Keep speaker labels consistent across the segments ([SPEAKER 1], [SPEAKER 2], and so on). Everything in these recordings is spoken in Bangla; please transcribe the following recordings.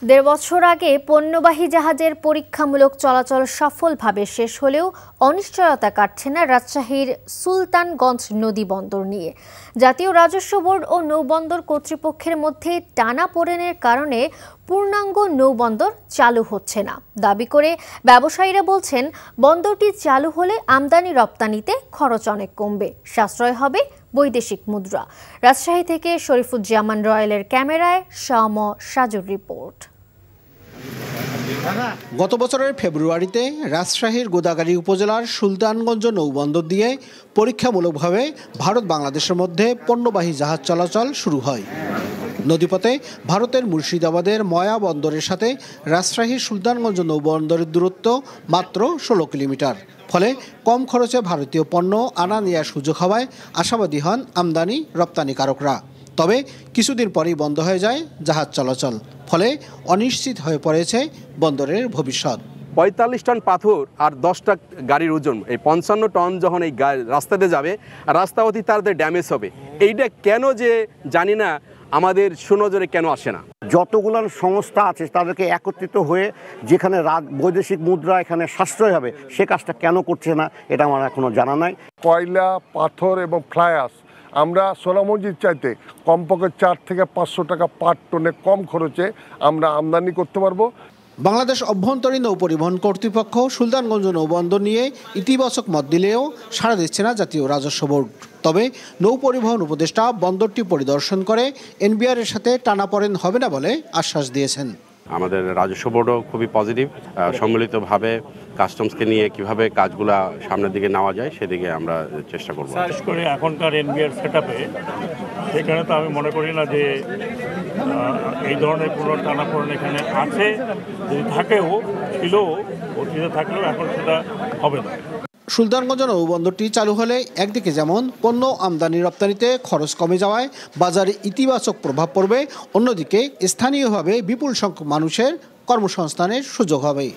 [SPEAKER 1] দেড় বছর আগে পণ্যবাহী জাহাজের পরীক্ষামূলক চলাচল সফলভাবে শেষ হলেও অনিশ্চয়তা কাটছে না রাজশাহীর সুলতানগঞ্জ নদী বন্দর নিয়ে। জাতীয় রাজস্ব বোর্ড ও নৌবন্দর কর্তৃপক্ষের মধ্যে টানাপোড়েনের কারণে পূর্ণাঙ্গ নৌবন্দর চালু হচ্ছে না। দাবি করে ব্যবসায়ীরা বলছেন, বন্দরটি চালু হলে আমদানি রপ্তানিতে খরচ অনেক কমবে, সাশ্রয় হবে বৈদেশিক মুদ্রা। রাজশাহী থেকে শরীফুজ্জামান রয়েলের ক্যামেরায় সাজুর রিপোর্ট।
[SPEAKER 2] গত বছরের ফেব্রুয়ারিতে রাজশাহীর গোদাগাড়ী উপজেলার সুলতানগঞ্জ নৌবন্দর দিয়ে পরীক্ষামূলকভাবে ভারত বাংলাদেশের মধ্যে পণ্যবাহী জাহাজ চলাচল শুরু হয়। নদীপথে ভারতের মুর্শিদাবাদের ময়া বন্দরের সাথে রাজশাহীর সুলতানগঞ্জ নৌবন্দরের দূরত্ব মাত্র 16 কিলোমিটার। ফলে কম খরচে ভারতীয় পণ্য আনা নেওয়ার সুযোগ হওয়ায় আশাবাদী হন আমদানি রপ্তানিকারকরা। তবে কিছুদিন পরেই বন্ধ হয়ে যায় জাহাজ চলাচল, ফলে অনিশ্চিত হয়ে পড়েছে বন্দরের ভবিষ্যৎ।
[SPEAKER 3] 45 টন পাথর আর 10টা গাড়ির ওজন, এই 55 টন যখন এই রাস্তাতে যাবে, রাস্তা অতি তাড়াতাড়ি ড্যামেজ হবে। এইটা কেন যে জানি না, আমাদের সুনজরে কেন আসে না।
[SPEAKER 4] যতগুলো সংস্থা আছে তাদেরকে একত্রিত হয়ে যেখানে বৈদেশিক মুদ্রা এখানে সাশ্রয় হবে, সে কাজটা কেন করছে না এটা আমার এখনো জানা নাই।
[SPEAKER 5] কয়লা, পাথর এবং ফ্লাই অ্যাশ আমরা সোনামসজিদ চাইতে কমপক্ষে 4 থেকে 500 টাকা পার টনে কম খরচে আমরা আমদানি করতে পারবো।
[SPEAKER 2] বাংলাদেশ অভ্যন্তরীণ নৌ পরিবহন কর্তৃপক্ষ সুলতানগঞ্জ নৌবন্দর নিয়ে ইতিবাচক মত দিলেও সাড়া দিচ্ছে না জাতীয় রাজস্ব বোর্ড। তবে নৌ পরিবহন উপদেষ্টা বন্দরটি পরিদর্শন করে এনবিআরের সাথে টানাপোড়েন হবে না বলে আশ্বাস দিয়েছেন।
[SPEAKER 6] আমাদের রাজস্ব বোর্ডও খুবই পজিটিভ, সম্মিলিতভাবে কাস্টমসকে নিয়ে কিভাবে কাজগুলা সামনের দিকে নেওয়া যায় সেদিকে আমরা চেষ্টা করব।
[SPEAKER 7] বিশেষ করে এখনকার এনবিআর সেটআপে সেখানে তো আমি মনে করি না যে এই ধরনের কোনো টানাপোড়েন এখানে আছে। যদি থাকেও, ছিলও, অতীতে থাকলেও এখন সেটা হবে না।
[SPEAKER 2] সুলতানগঞ্জ নৌবন্দরটি চালু হলে একদিকে যেমন পণ্য আমদানি রপ্তানিতে খরচ কমে যাওয়ায় বাজারে ইতিবাচক প্রভাব পড়বে, অন্যদিকে স্থানীয়ভাবে বিপুল সংখ্যক মানুষের কর্মসংস্থানের সুযোগ হবে।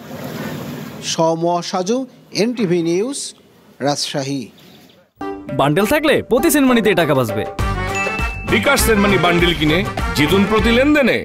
[SPEAKER 2] Saju, NTV news, Rajshahi.
[SPEAKER 8] Bundle থাকলে প্রতি সেনমানিতে টাকা বাঁচবে।
[SPEAKER 9] বিকাশ সেনমানি বান্ডেল কিনে জিতুন প্রতি লেনদেনে।